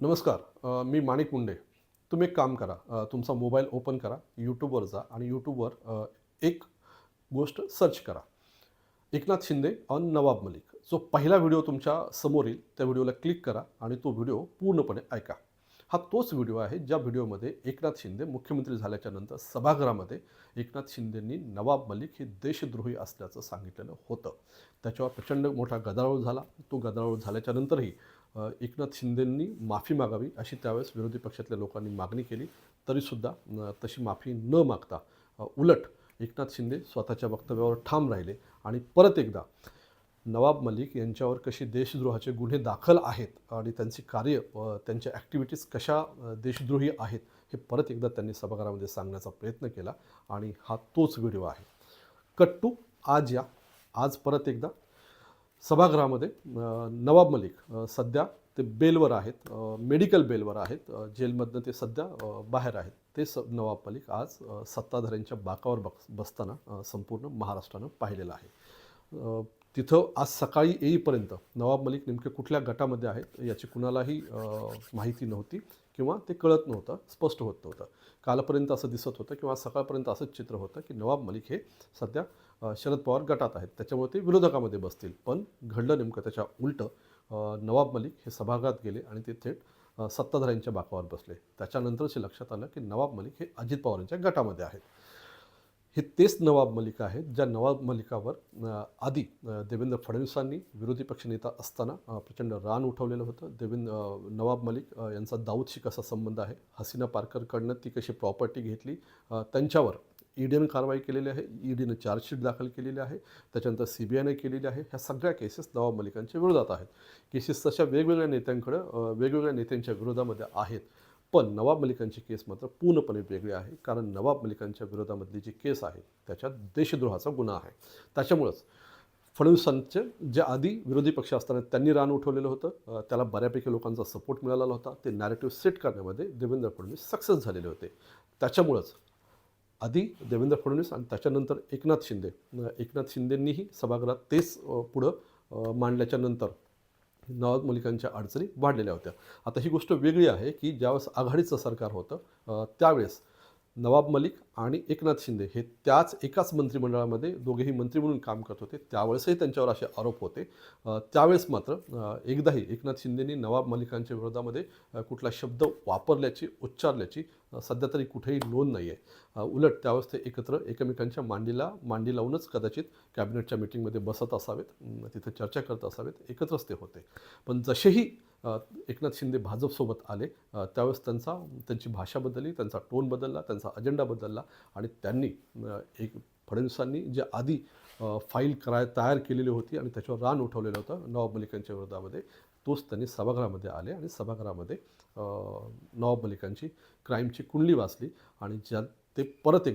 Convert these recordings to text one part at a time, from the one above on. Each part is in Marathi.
नमस्कार. मी माणिक मुंडे. तुम्ही एक काम करा. तुमचा मोबाईल ओपन करा, यूट्यूबवर जा आणि यूट्यूबवर एक गोष्ट सर्च करा. एकनाथ शिंदे ऑन नवाब मलिक. जो पहिला व्हिडिओ तुमच्या समोर येईल, त्या व्हिडिओला क्लिक करा आणि तो व्हिडिओ पूर्णपणे ऐका. हा तोच व्हिडिओ आहे, ज्या व्हिडिओमध्ये एकनाथ शिंदे मुख्यमंत्री झाल्याच्यानंतर सभागृहामध्ये एकनाथ शिंदेंनी नवाब मलिक हे देशद्रोही असल्याचं सांगितलेलं होतं. त्याच्यावर प्रचंड मोठा गदारोळ झाला. तो गदारोळ झाल्याच्यानंतरही एकनाथ शिंदेंनी माफी मागावी अशी त्यावेळेस विरोधी पक्षातल्या लोकांनी मागणी केली. तरीसुद्धा तशी माफी न मागता उलट एकनाथ शिंदे स्वतःच्या वक्तव्यावर ठाम राहिले आणि परत एकदा नवाब मलिक यांच्यावर कसे देशद्रोहाचे गुन्हे दाखल आहेत आणि त्यांची कार्य त्यांच्या ॲक्टिव्हिटीज कशा देशद्रोही आहेत हे परत एकदा त्यांनी सभागृहामध्ये सांगण्याचा प्रयत्न केला आणि हा तोच व्हिडिओ आहे. कट टू आज या. आज परत एकदा सभागृहामध्ये नवाब मलिक सध्या ते बेलवर आहेत, मेडिकल बेलवर आहेत. जेलमधनं ते सध्या बाहेर आहेत. ते नवाब मलिक आज सत्ताधाऱ्यांच्या बाकावर बसताना संपूर्ण महाराष्ट्रानं पाहिलेलं आहे. तिथं आज सकाळी येईपर्यंत नवाब मलिक नेमके कुठल्या गटामध्ये आहेत याची कुणालाही माहिती नव्हती किंवा ते कळत नव्हतं, स्पष्ट होत नव्हतं. कालपर्यंत असं दिसत होतं किंवा सकाळपर्यंत असंच चित्र होतं की नवाब मलिक हे सध्या शरद पवार गटात आहेत, त्याच्यामुळे ते विरोधकामध्ये बसतील. पण घडलं नेमकं त्याच्या उलटं. नवाब मलिक हे सभागृहात गेले आणि ते थेट सत्ताधाऱ्यांच्या बाकावर बसले. त्याच्यानंतरच लक्षात आलं की नवाब मलिक हे अजित पवारांच्या गटामध्ये आहेत. हे तेच नवाब मलिक आहेत, ज्या नवाब मलिकावर आधी देवेंद्र फडणवीसांनी विरोधी पक्षनेता असताना प्रचंड रान उठवलेलं होतं. नवाब मलिक यांचा दाऊदशी कसा संबंध आहे, हसीना पारकरकडनं ती कशी प्रॉपर्टी घेतली, त्यांच्यावर ईडीनं कारवाई केलेली आहे. ईडीनं चार्जशीट दाखल केलेली आहे. त्याच्यानंतर CBIने केलेली आहे. ह्या सगळ्या केसेस नवाब मलिकांच्या विरोधात आहेत. केसेस तशा वेगवेगळ्या नेत्यांकडं वेगवेगळ्या नेत्यांच्या विरोधामध्ये आहेत. पण नवाब मलिकांची केस मात्र पूर्णपणे वेगळी आहे. कारण नवाब मलिकांच्या विरोधामधली जी केस आहे त्याच्यात देशद्रोहाचा गुन्हा आहे. त्याच्यामुळंच फडणवीसांचे जे आधी विरोधी पक्ष असताना त्यांनी रान उठवलेलं होतं, त्याला बऱ्यापैकी लोकांचा सपोर्ट मिळालेला होता. ते नॅरेटिव्ह सेट करण्यामध्ये देवेंद्र फडणवीस सक्सेस झालेले होते. त्याच्यामुळंच आधी देवेंद्र फडणवीस आणि त्याच्यानंतर एकनाथ शिंदेंनीही सभागृहात तेच पुढं मांडल्याच्या नंतर नवाब मलिकांच्या अडचणी वाढलेल्या होत्या. आता ही गोष्ट वेगळी आहे की ज्यावेळेस आघाडीचं सरकार होतं त्यावेळेस नवाब मलिक आणि एकनाथ शिंदे हे त्याच एकाच मंत्रिमंडळामध्ये दोघेही मंत्री म्हणून काम करत होते. त्यावेळेसही त्यांच्यावर असे आरोप होते. त्यावेळेस मात्र एकदाही एकनाथ शिंदेंनी नवाब मलिकांच्या विरोधामध्ये कुठला शब्द वापरल्याची, उच्चारल्याची सध्या तरी कुठेही नोंद नाही आहे. उलट त्यावेळेस ते एकत्र एकमेकांच्या मांडी लावूनच कदाचित कॅबिनेटच्या मीटिंगमध्ये बसत असावेत, तिथे चर्चा करत असावेत, एकत्रच ते होते. पण जसेही एकनाथ शिंदे भाजपसोबत आले त्यावेळेस त्यांची भाषा बदलली, त्यांचा टोन बदलला, त्यांचा अजेंडा बदलला आणि त्यांनी फडणवीसांनी जे आधी फाईल तयार केलेली होती आणि त्याच्यावर रान उठवलेलं होतं नवाब मलिकांच्या विरोधामध्ये, तोच त्यांनी सभागृहामध्ये आले आणि सभागृहामध्ये नवाब मलिकांची क्राईमची कुंडली वाचली आणि ज्यात ते परत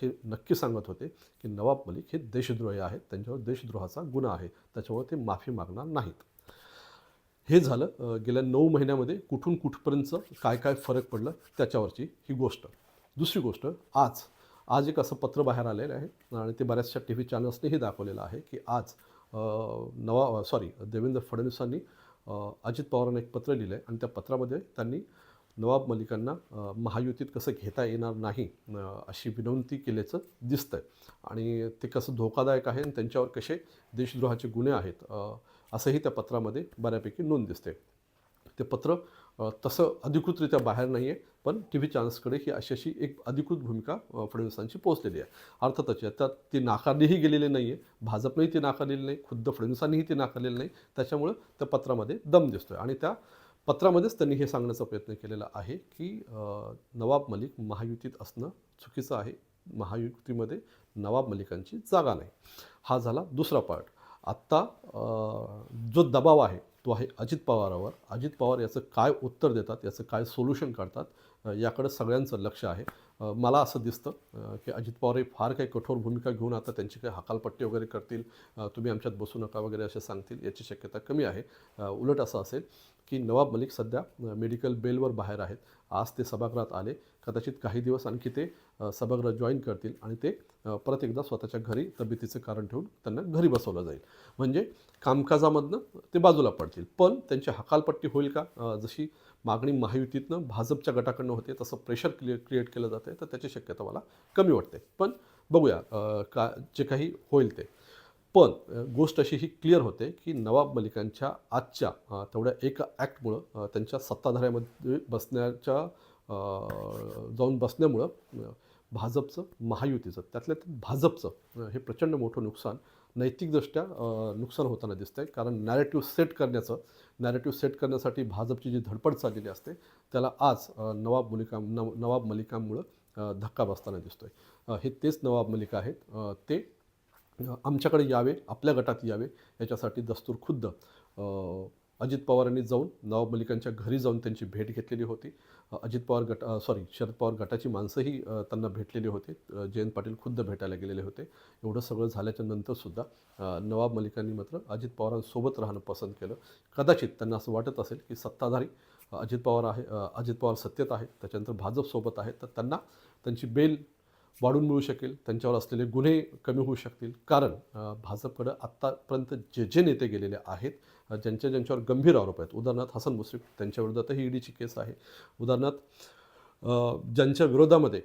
हे नक्की सांगत होते की नवाब मलिक हे देशद्रोही आहेत, त्यांच्यावर देशद्रोहाचा गुन्हा आहे, त्याच्यामुळे ते माफी मागणार नाहीत. हे झालं गेल्या 9 महिन्यामध्ये कुठून कुठपर्यंतचं काय काय फरक पडलं त्याच्यावरची ही गोष्ट. दुसरी गोष्ट आज एक असं पत्र बाहेर आलेलं आहे आणि ते बऱ्याचशा TV चॅनल्सनेही दाखवलेलं आहे की आज देवेंद्र फडणवीसांनी अजित पवारांना एक पत्र लिहिलं आहे आणि त्या पत्रामध्ये त्यांनी नवाब मलिकांना महायुतीत कसं घेता येणार नाही अशी विनंती केल्याचं दिसतं आहे आणि ते कसं धोकादायक आहे आणि त्यांच्यावर कसे देशद्रोहाचे गुन्हे आहेत असंही त्या पत्रामध्ये बऱ्यापैकी नोंद दिसते. ते पत्र तसं अधिकृतरित्या बाहेर नाही आहे, पण TV चॅनल्सकडे ही अशी एक अधिकृत भूमिका फडणवीसांची पोहोचलेली आहे. अर्थातच त्यात ती नाकारलीही गेलेली नाही आहे, भाजपनेही ती नाकारलेली नाही, खुद्द फडणवीसांनीही ती नाकारलेली नाही. त्याच्यामुळं त्या पत्रामध्ये दम दिसतो आहे आणि त्या पत्रामध्येच त्यांनी हे सांगण्याचा प्रयत्न केलेला आहे की नवाब मलिक महायुतीत असणं चुकीचं आहे. महायुतीमध्ये नवाब मलिकांची जागा नाही. हा झाला दुसरा पार्ट. आत्ता जो दबाव आहे तो आहे अजित पवारावर. अजित पवार याचं काय उत्तर देतात, याचं काय सोल्युशन काढतात याकडं सगळ्यांचं लक्ष आहे. मला असं दिसतं की अजित पवार हे फार काही कठोर भूमिका घेऊन आता त्यांची काही हकालपट्टी वगैरे करतील, तुम्ही आमच्यात बसू नका वगैरे असे सांगतील, याची शक्यता कमी आहे. उलट असं असेल की नवाब मलिक सध्या मेडिकल बेलवर बाहेर आहेत. आज ते सभागृहात आले. कदाचित काही दिवस आणखी ते सभागृह जॉईन करतील आणि ते परत एकदा स्वतःच्या घरी तब्येतीचं कारण ठेवून त्यांना घरी बसवलं जाईल. म्हणजे कामकाजामधनं ते बाजूला पडतील. पण त्यांची हकालपट्टी होईल का? जशी मागणी महायुतीतनं भाजपच्या गटाकडनं होते तसं प्रेशर क्रिएट केलं जातं आहे, तर त्याची शक्यता मला कमी वाटते. पण बघूया का जे काही होईल ते. पण गोष्ट अशी ही क्लिअर होते की नवाब मलिकांच्या आजच्या तेवढ्या एका ॲक्टमुळं त्यांच्या सत्ताधाऱ्यामध्ये बसण्याच्या जाऊन बसण्यामुळं भाजपचं, महायुतीचं, त्यातल्या त्यात भाजपचं हे प्रचंड मोठं नुकसान नैतिकदृष्ट्या नुकसान होताना दिसतं आहे. कारण नॅरेटिव्ह सेट करण्यासाठी भाजपची जी धडपड चाललेली असते त्याला आज नवाब मलिकांमुळं धक्का बसताना दिसतो आहे. हे तेच नवाब मलिक आहेत. ते आमच्याकडे यावे, आपल्या गटात यावे याच्यासाठी दस्तूर खुद्द अजित पवारांनी जाऊन नवाब मलिकांच्या घरी जाऊन त्यांची भेट घेतलेली होती. शरद पवार गटाची माणसंही त्यांना भेटलेली होती. जयंत पाटील खुद्द भेटायला गेलेले होते. एवढं सगळं झाल्याच्या नंतरसुद्धा नवाब मलिकांनी मात्र अजित पवारांसोबत राहणं पसंत केलं. कदाचित त्यांना असं वाटत असेल की सत्ताधारी अजित पवार सत्तेत आहेत, त्याच्यानंतर भाजपसोबत आहेत, तर त्यांना त्यांची बेल वाढून मिळू शकेल, त्यांच्यावर असलेले गुन्हे कमी होऊ शकतील. कारण भाजपकडं आत्तापर्यंत जे नेते गेलेले आहेत, ज्यांच्यावर गंभीर आरोप आहेत, उदाहरणार्थ हसन मुश्रीफ, त्यांच्याविरोधातही ईडीची केस आहे. उदाहरणार्थ ज्यांच्या विरोधामध्ये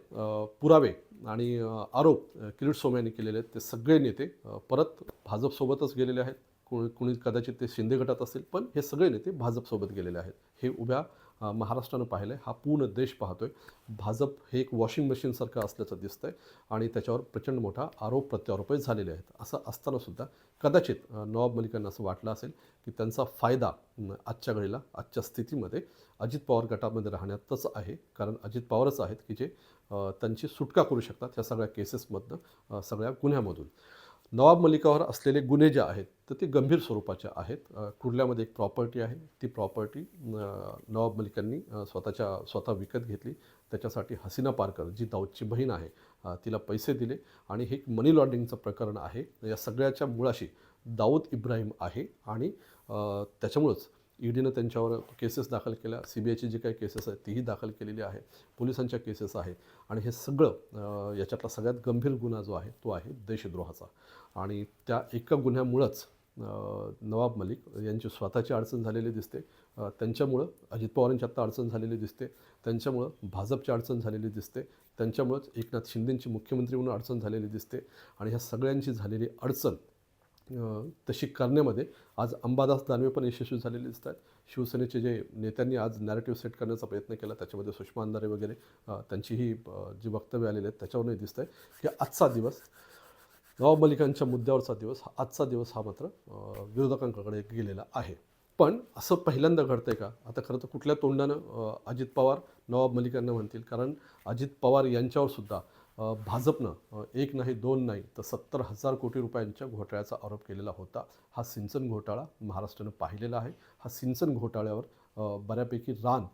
पुरावे आणि आरोप किरीट सोमय्यांनी केलेले आहेत, ते सगळे नेते परत भाजपसोबतच गेलेले आहेत. कुणी कदाचित ते शिंदे गटात असतील, पण हे सगळे नेते भाजपसोबत गेलेले आहेत. हे उभ्या महाराष्ट्रानं पाहिलं आहे, हा पूर्ण देश पाहतो आहे. भाजप हे एक वॉशिंग मशीनसारखं असल्याचं दिसतं आहे आणि त्याच्यावर प्रचंड मोठा आरोप प्रत्यारोपही झालेले आहेत. असं असतानासुद्धा कदाचित नवाब मलिकांना असं वाटलं असेल की त्यांचा फायदा आजच्या घडीला, आजच्या स्थितीमध्ये अजित पवार गटामध्ये राहण्यातच आहे. कारण अजित पवारच आहेत की जे त्यांची सुटका करू शकतात ह्या सगळ्या केसेसमधनं, सगळ्या गुन्ह्यामधून. नवाब मलिकावर असलेले गुन्हे जे आहेत तर ते गंभीर स्वरूपाचे आहेत. कुर्ल्यामध्ये एक प्रॉपर्टी आहे, ती प्रॉपर्टी नवाब मलिकांनी स्वतः विकत घेतली. त्याच्यासाठी हसीना पारकर, जी दाऊदची बहीण आहे, तिला पैसे दिले आणि हे एक मनी लॉन्ड्रिंगचं प्रकरण आहे. या सगळ्याच्या मुळाशी दाऊद इब्राहिम आहे आणि त्याच्यामुळंच ईडीनं त्यांच्यावर केसेस दाखल केल्या. CBIची जी काही केसेस आहेत तीही दाखल केलेली आहे, पोलिसांच्या केसेस आहेत. आणि हे सगळं याच्यातला सगळ्यात गंभीर गुन्हा जो आहे तो आहे देशद्रोहाचा. आणि त्या एका गुन्ह्यामुळंच नवाब मलिक यांची स्वतःची अडचण झालेली दिसते. त्यांच्यामुळं अजित पवारांची आत्ता अडचण झालेली दिसते. त्यांच्यामुळं भाजपची अडचण झालेली दिसते. त्यांच्यामुळंच एकनाथ शिंदेंची मुख्यमंत्री म्हणून अडचण झालेली दिसते. आणि ह्या सगळ्यांची झालेली अडचण तशी करण्यामध्ये आज अंबादास दानवे पण यशस्वी झालेले दिसत आहेत. शिवसेनेचे जे नेत्यांनी आज नॅरेटिव्ह सेट करण्याचा प्रयत्न केला, त्याच्यामध्ये सुषमा अंधारे वगैरे त्यांचीही जी वक्तव्य आलेली आहेत त्याच्यावरही दिसतं आहे की आजचा दिवस, नवाब मलिकांच्या मुद्द्यावरचा दिवस, आजचा दिवस हा मात्र विरोधकांकडे गेलेला आहे. पण असं पहिल्यांदा घडतं आहे का? आता खरं तर कुठल्या तोंडानं अजित पवार नवाब मलिकांना म्हणतील? कारण अजित पवार यांच्यावरसुद्धा भाजपनं एक नाही, दोन नाही, तर 70,000 कोटी रुपयांच्या घोटाळ्याचा आरोप केलेला होता. हा सिंचन घोटाळा महाराष्ट्रानं पाहिलेला आहे. हा सिंचन घोटाळ्यावर बऱ्यापैकी रान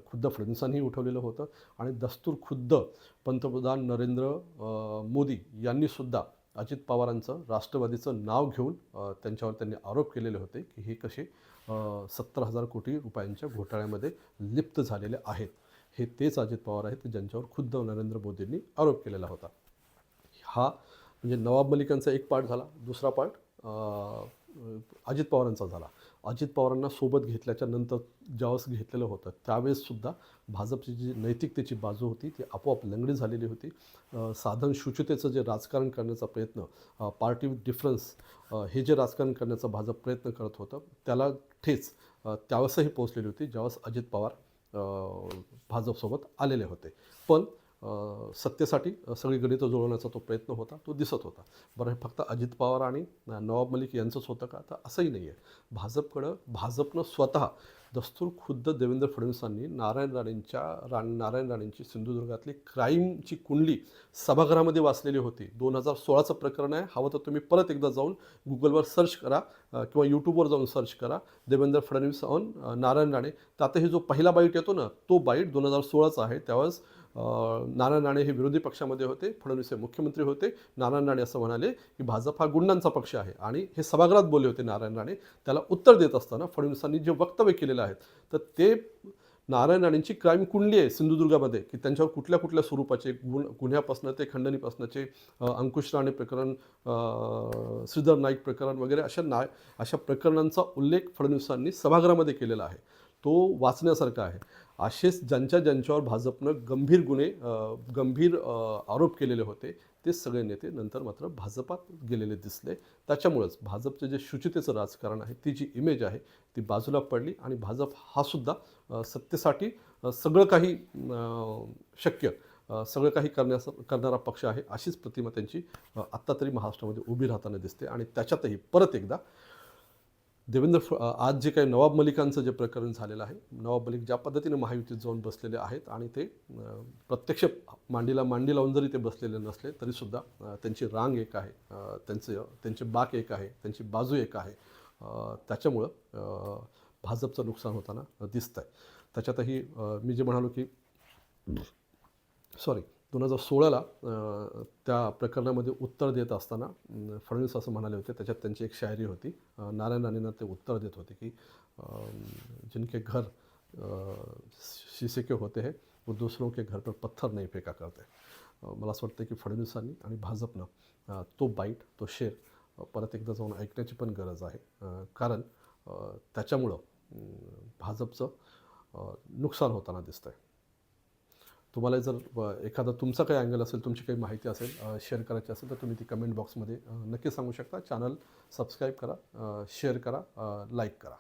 खुद्द फडणवीसांनी उठवलेलं होतं आणि दस्तूर खुद्द पंतप्रधान नरेंद्र मोदी यांनीसुद्धा अजित पवारांचं, राष्ट्रवादीचं नाव घेऊन त्यांच्यावर त्यांनी आरोप केलेले होते की हे कसे 70,000 कोटी रुपयांच्या घोटाळ्यामध्ये लिप्त झालेले आहेत. हे तेच अजित पवार आहेत ज्यांच्यावर खुद्द नरेंद्र मोदींनी आरोप केलेला होता. हा म्हणजे नवाब मलिकांचा एक पार्ट झाला. दुसरा पार्ट अजित पवारांचा झाला. अजित पवारांना सोबत घेतल्याच्या नंतर ज्यावेळेस घेतलेलं होतं त्यावेळेससुद्धा भाजपची जी नैतिकतेची बाजू होती ती आपोआप लंगडी झालेली होती. साधन शुचितेचं जे राजकारण करण्याचा प्रयत्न, पार्टी डिफरन्स, हे जे राजकारण करण्याचा भाजप प्रयत्न करत होतं त्याला ठेच त्यावेळेसही पोचलेली होती ज्यावेळेस अजित पवार भाजपसोबत आलेले होते. पण सत्तेसाठी सगळी गणितं जुळवण्याचा तो प्रयत्न होता, तो दिसत होता. बरं, हे फक्त अजित पवार आणि नवाब मलिक यांचंच होतं का? तर असंही नाही आहे. भाजपनं स्वतः दस्तूर खुद्द देवेंद्र फडणवीसांनी नारायण राणेंची सिंधुदुर्गातली क्राईमची कुंडली सभागृहामध्ये वाचलेली होती. 2016चं प्रकरण आहे. हवं तर तुम्ही परत एकदा जाऊन गुगलवर सर्च करा किंवा यूट्यूबवर जाऊन सर्च करा, देवेंद्र फडणवीस ऑन नारायण राणे. तर आता हे जो पहिला बाईट येतो ना, तो बाईट 2016चा आहे. त्यावेळेस नारायण राणे हे विरोधी पक्षामध्ये होते, फडणवीस हे मुख्यमंत्री होते. नारायण राणे असं म्हणाले की भाजप हा गुंडांचा पक्ष आहे आणि हे सभागृहात बोलले होते नारायण राणे. त्याला उत्तर देत असताना फडणवीसांनी जे वक्तव्य केलेलं आहे तर ते नारायण राणेंची क्राईम कुंडली आहे सिंधुदुर्गामध्ये, की त्यांच्यावर कुठल्या कुठल्या स्वरूपाचे गुन्ह्यापासून ते खंडणीपासूनचे अंकुश राणे प्रकरण, श्रीधर नाईक प्रकरण वगैरे अशा प्रकरणांचा उल्लेख फडणवीसांनी सभागृहामध्ये केलेला आहे. तो वाचण्यासारखा आहे. असेच ज्यांच्यावर भाजपनं गंभीर आरोप केलेले होते ते सगळे नेते नंतर मात्र भाजपात गेलेले दिसले. त्याच्यामुळंच भाजपचं जे शुचितेचं राजकारण आहे, ती जी इमेज आहे ती बाजूला पडली आणि भाजप हा सुद्धा सत्तेसाठी सगळं काही सगळं काही करणारा पक्ष आहे, अशीच प्रतिमा त्यांची आत्ता तरी महाराष्ट्रामध्ये उभी राहताना दिसते. आणि त्याच्यातही परत एकदा आज जे काही नवाब मलिकांचं जे प्रकरण झालेलं आहे, नवाब मलिक ज्या पद्धतीने महायुतीत जाऊन बसलेले आहेत आणि ते प्रत्यक्ष मांडीला मांडी लावून जरी ते बसलेले नसले तरीसुद्धा त्यांची रांग एक आहे, त्यांचे बाक एक आहे, त्यांची बाजू एक आहे. त्याच्यामुळं भाजपचं नुकसान होताना दिसतं आहे. त्याच्यातही मी जे म्हणालो की 2016ला त्या प्रकरणामध्ये उत्तर देत असताना फडणवीस असं म्हणाले होते, त्याच्यात त्यांची एक शायरी होती. नारायण राणेंना ते उत्तर देत होते की जिनके घर शीशे के होते हैं वो दूसरों के घर पर पत्थर नहीं फेका करते. मला असं वाटतं की फडणवीसांनी आणि भाजपनं तो बाईट, तो शेर परत एकदा जाऊन ऐकण्याची पण गरज आहे. कारण त्याच्यामुळं भाजपचं नुकसान होताना दिसतं आहे. तुम्हाला जर एखादा तुमचा काही अँगल असेल, तुमची काही माहिती असेल शेअर करायची असेल तर तुम्ही ती कमेंट बॉक्समध्ये नक्की सांगू शकता. चॅनल सबस्क्राईब करा, शेअर करा, लाईक करा.